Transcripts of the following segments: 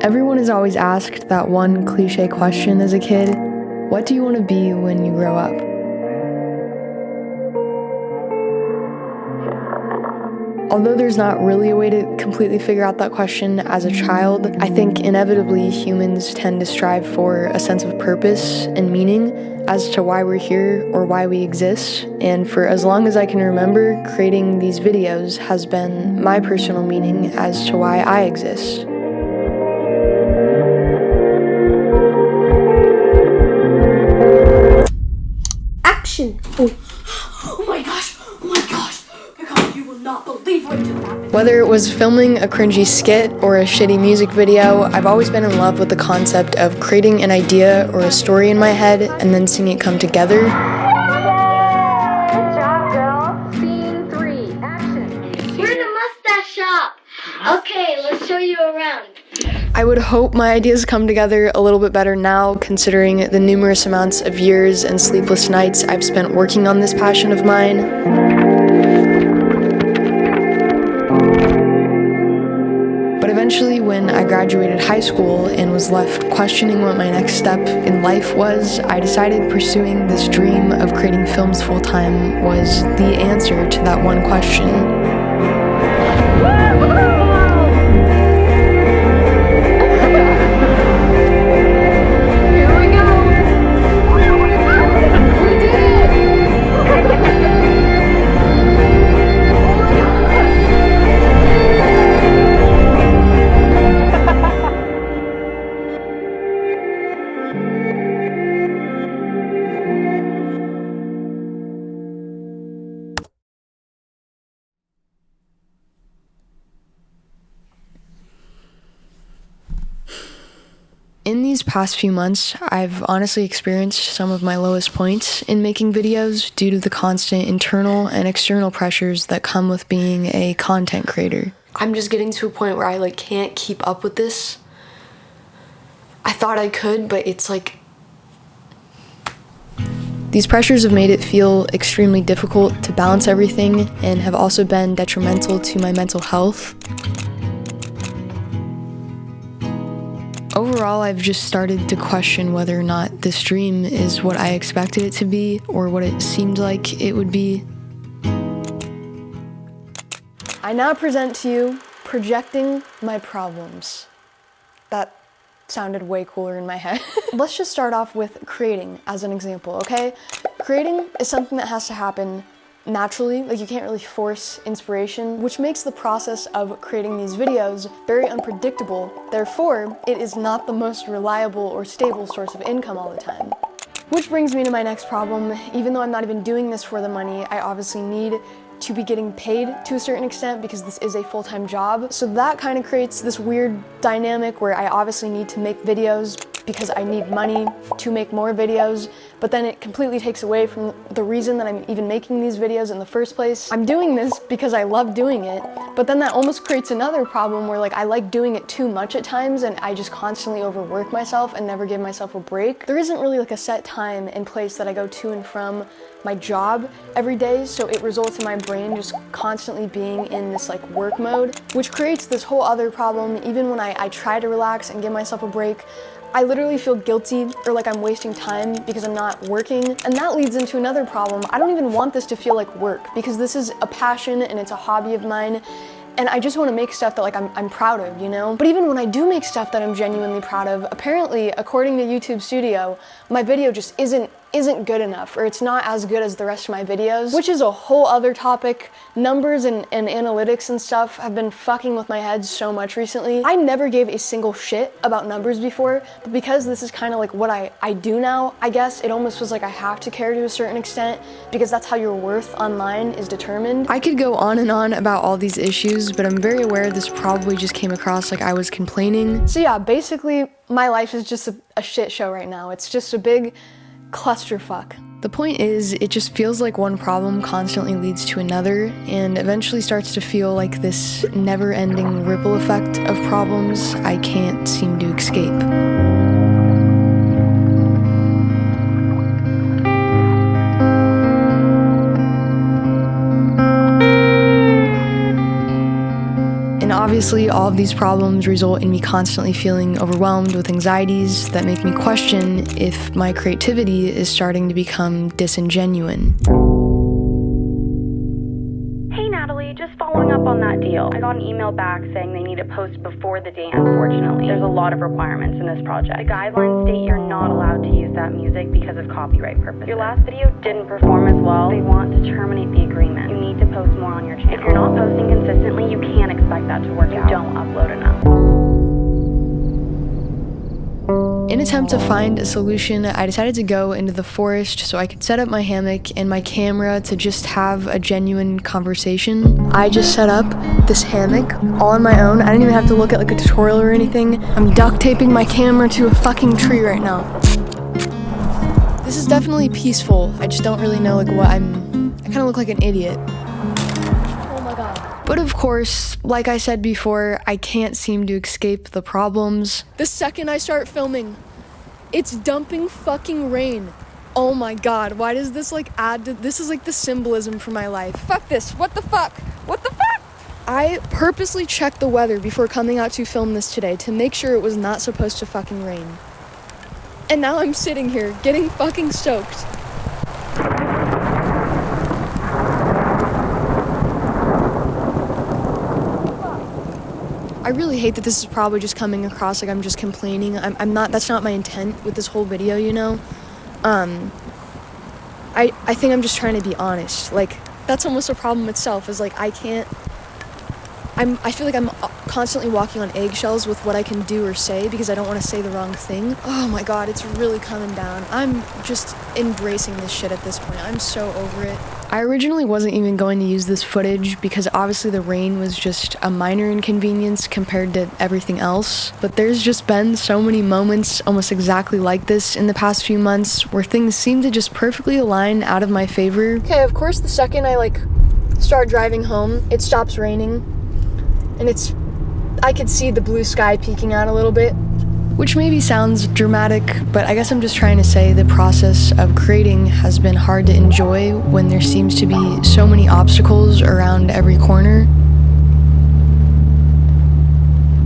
Everyone is always asked that one cliche question as a kid: what do you want to be when you grow up? Although there's not really a way to completely figure out that question as a child, I think inevitably humans tend to strive for a sense of purpose and meaning as to why we're here or why we exist. And for as long as I can remember, creating these videos has been my personal meaning as to why I exist. Action! Oh my gosh! Oh my gosh! You will not believe what just happened. Whether it was filming a cringy skit or a shitty music video, I've always been in love with the concept of creating an idea or a story in my head and then seeing it come together. Good job, girl. Scene 3, action. We're in a mustache shop. Okay, let's show you around. I would hope my ideas come together a little bit better now, considering the numerous amounts of years and sleepless nights I've spent working on this passion of mine. But eventually, when I graduated high school and was left questioning what my next step in life was, I decided pursuing this dream of creating films full-time was the answer to that one question. In these past few months, I've honestly experienced some of my lowest points in making videos due to the constant internal and external pressures that come with being a content creator. I'm just getting to a point where I can't keep up with this. I thought I could, but it's these pressures have made it feel extremely difficult to balance everything and have also been detrimental to my mental health. Overall, I've just started to question whether or not this dream is what I expected it to be or what it seemed like it would be. I now present to you Projecting My Problems. That sounded way cooler in my head. Let's just start off with creating as an example, okay? Creating is something that has to happen naturally, you can't really force inspiration, which makes the process of creating these videos very unpredictable. Therefore, it is not the most reliable or stable source of income all the time. Which brings me to my next problem. Even though I'm not even doing this for the money, I obviously need to be getting paid to a certain extent because this is a full-time job. So that kind of creates this weird dynamic where I obviously need to make videos because I need money to make more videos, but then it completely takes away from the reason that I'm even making these videos in the first place. I'm doing this because I love doing it, but then that almost creates another problem where I like doing it too much at times and I just constantly overwork myself and never give myself a break. There isn't really a set time and place that I go to and from my job every day, so it results in my brain just constantly being in this work mode, which creates this whole other problem. Even when I try to relax and give myself a break, I literally feel guilty or I'm wasting time because I'm not working, and that leads into another problem. I don't even want this to feel like work because this is a passion and it's a hobby of mine, and I just want to make stuff that I'm proud of, you know? But even when I do make stuff that I'm genuinely proud of, apparently, according to YouTube Studio, my video just isn't good enough, or it's not as good as the rest of my videos, which is a whole other topic. Numbers and analytics and stuff have been fucking with my head so much recently. I never gave a single shit about numbers before, but because this is kind of what I do now, I guess it almost was I have to care to a certain extent because that's how your worth online is determined. I could go on and on about all these issues, but I'm very aware this probably just came across I was complaining. So yeah, basically my life is just a shit show right now. It's just a big clusterfuck. The point is, it just feels like one problem constantly leads to another and eventually starts to feel like this never-ending ripple effect of problems I can't seem to escape. Obviously, all of these problems result in me constantly feeling overwhelmed with anxieties that make me question if my creativity is starting to become disingenuine. Hey Natalie, just following up on that deal. I got an email back saying they need a post before the date, unfortunately. There's a lot of requirements in this project. The guidelines state you're not allowed to use that music because of copyright purposes. Your last video didn't perform as well. They want to terminate the agreement. You need to post more on your channel. If you're not posting consistently, you can't expect that to work out. You don't upload enough. In an attempt to find a solution, I decided to go into the forest so I could set up my hammock and my camera to just have a genuine conversation. I just set up this hammock all on my own. I didn't even have to look at like a tutorial or anything. I'm duct taping my camera to a fucking tree right now. This is definitely peaceful. I just don't really know like what I kind of look like an idiot. Oh my god. But of course, like I said before, I can't seem to escape the problems. The second I start filming, it's dumping fucking rain. Oh my god, why does this like add to, this is like the symbolism for my life. Fuck this, what the fuck? What the fuck? I purposely checked the weather before coming out to film this today to make sure it was not supposed to fucking rain. And now I'm sitting here getting fucking soaked. I really hate that this is probably just coming across like I'm just complaining. I'm not, that's not my intent with this whole video, you know? I think I'm just trying to be honest. Like, that's almost a problem itself, is like I feel like I'm constantly walking on eggshells with what I can do or say because I don't want to say the wrong thing. Oh my god, it's really coming down. I'm just embracing this shit at this point. I'm so over it. I originally wasn't even going to use this footage because obviously the rain was just a minor inconvenience compared to everything else. But there's just been so many moments almost exactly like this in the past few months where things seem to just perfectly align out of my favor. Okay, of course the second I like start driving home, it stops raining. And I could see the blue sky peeking out a little bit, which maybe sounds dramatic, but I guess I'm just trying to say the process of creating has been hard to enjoy when there seems to be so many obstacles around every corner.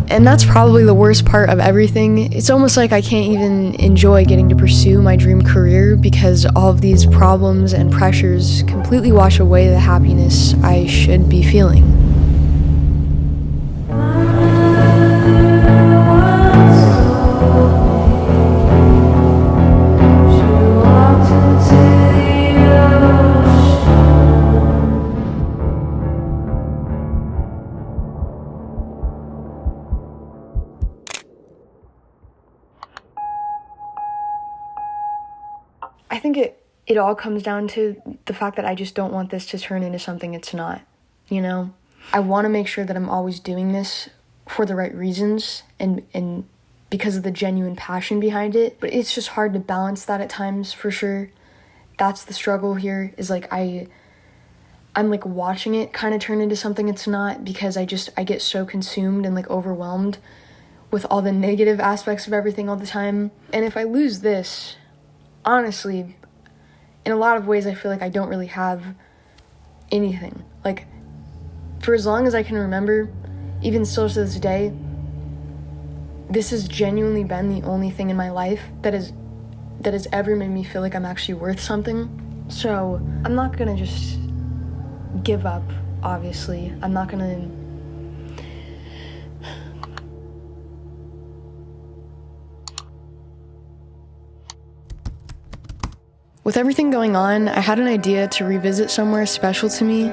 And that's probably the worst part of everything. It's almost like I can't even enjoy getting to pursue my dream career because all of these problems and pressures completely wash away the happiness I should be feeling. I think it all comes down to the fact that I just don't want this to turn into something it's not, you know? I want to make sure that I'm always doing this for the right reasons and because of the genuine passion behind it, but it's just hard to balance that at times, for sure. That's the struggle here, is like I'm like watching it kind of turn into something it's not because I get so consumed and like overwhelmed with all the negative aspects of everything all the time. And if I lose this, honestly, in a lot of ways, I feel like I don't really have anything. Like, for as long as I can remember, even still to this day, this has genuinely been the only thing in my life that has ever made me feel like I'm actually worth something. So I'm not gonna just give up, obviously. I'm not gonna... With everything going on, I had an idea to revisit somewhere special to me.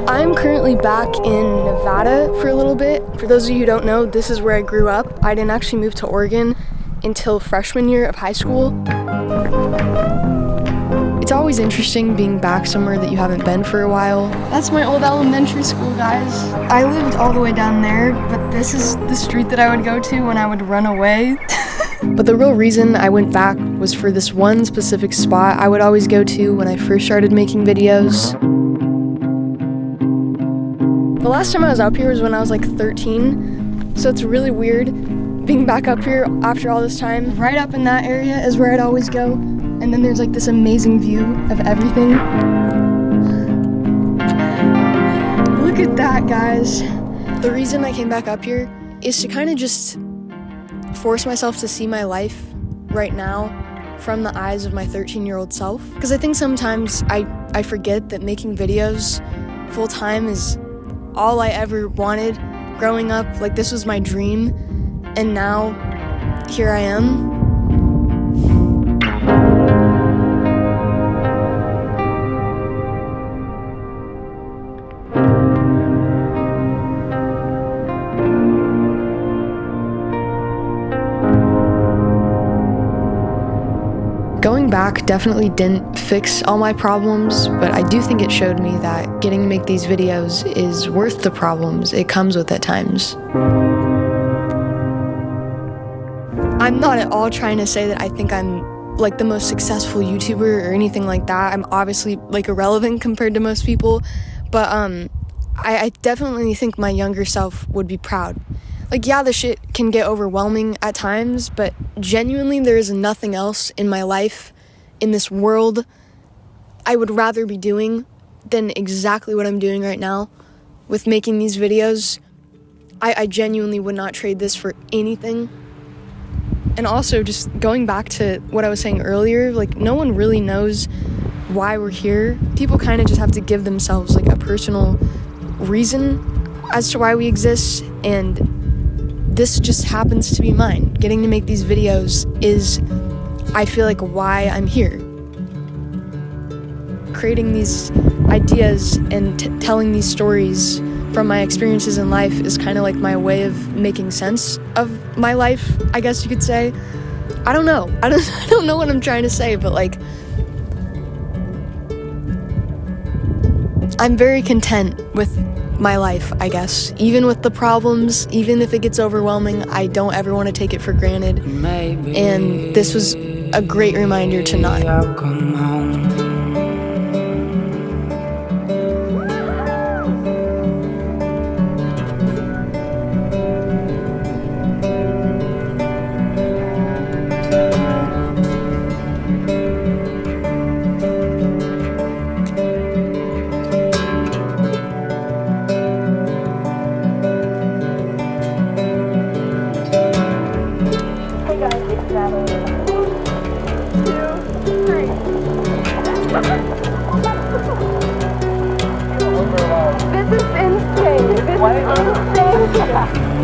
I'm currently back in Nevada for a little bit. For those of you who don't know, this is where I grew up. I didn't actually move to Oregon until freshman year of high school. It's always interesting being back somewhere that you haven't been for a while. That's my old elementary school, guys. I lived all the way down there, but this is the street that I would go to when I would run away. But the real reason I went back was for this one specific spot I would always go to when I first started making videos. The last time I was up here was when I was like 13, so it's really weird being back up here after all this time. Right up in that area is where I'd always go. And then there's like this amazing view of everything. Look at that, guys. The reason I came back up here is to kind of just force myself to see my life right now from the eyes of my 13-year-old self. Because I think sometimes I forget that making videos full time is all I ever wanted growing up. Like, this was my dream, and now here I am. Going back definitely didn't fix all my problems, but I do think it showed me that getting to make these videos is worth the problems it comes with at times. I'm not at all trying to say that I think I'm like the most successful YouTuber or anything like that. I'm obviously like irrelevant compared to most people, but I definitely think my younger self would be proud. Like, yeah, the shit can get overwhelming at times, but genuinely there is nothing else in my life, in this world, I would rather be doing than exactly what I'm doing right now with making these videos. I genuinely would not trade this for anything. And also, just going back to what I was saying earlier, like, no one really knows why we're here. People kind of just have to give themselves like a personal reason as to why we exist, and this just happens to be mine. Getting to make these videos is, I feel like, why I'm here. Creating these ideas and telling these stories from my experiences in life is kind of like my way of making sense of my life, I guess you could say. I don't know. I don't know what I'm trying to say, but like, I'm very content with my life, I guess. Even with the problems, even if it gets overwhelming, I don't ever want to take it for granted. And this was a great reminder to not. I'll come home.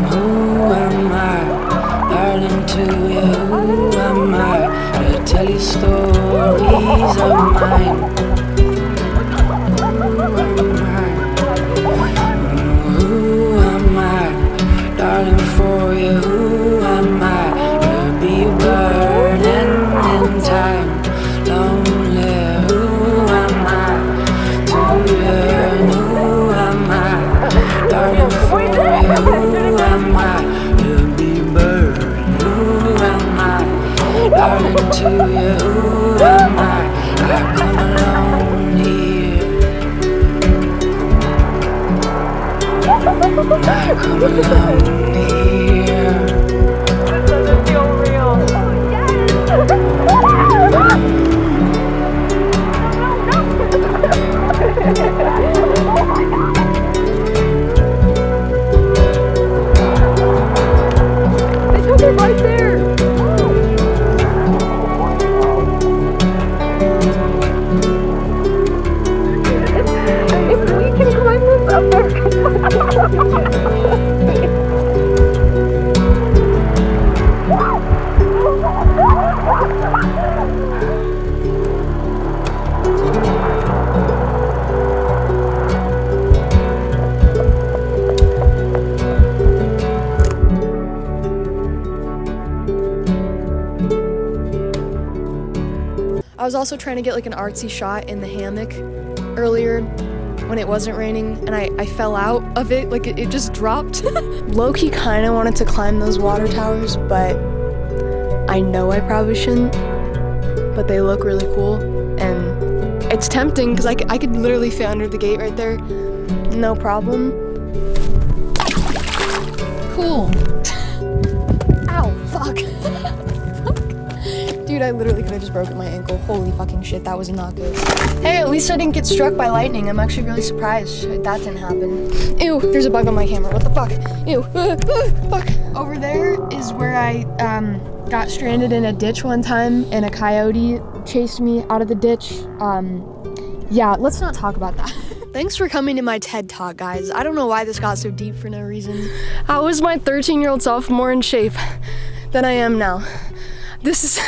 Who am I, darling, to you? Who am I to tell you stories of mine? Who am I, darling, for you? Who am I to be a burden in time? Lonely, who am I to you? Who am I, darling, for you? Who am I to be burned? Who am I, darling, to you? Who am I come alone here? I come alone here. This doesn't feel real. They took it right there. If we can climb this up there. I was also trying to get like an artsy shot in the hammock earlier when it wasn't raining, and I fell out of it, like it just dropped. Low-key kind of wanted to climb those water towers, but I know I probably shouldn't, but they look really cool, and it's tempting because I could literally fit under the gate right there, no problem. Cool. Fuck. Dude, I literally could have just broken my ankle. Holy fucking shit, that was not good. Hey, at least I didn't get struck by lightning. I'm actually really surprised that didn't happen. Ew, there's a bug on my camera. What the fuck? Ew. Fuck. Over there is where I got stranded in a ditch one time and a coyote chased me out of the ditch. Yeah, let's not talk about that. Thanks for coming to my TED Talk, guys. I don't know why this got so deep for no reason. How was my 13-year-old self more in shape than I am now? This is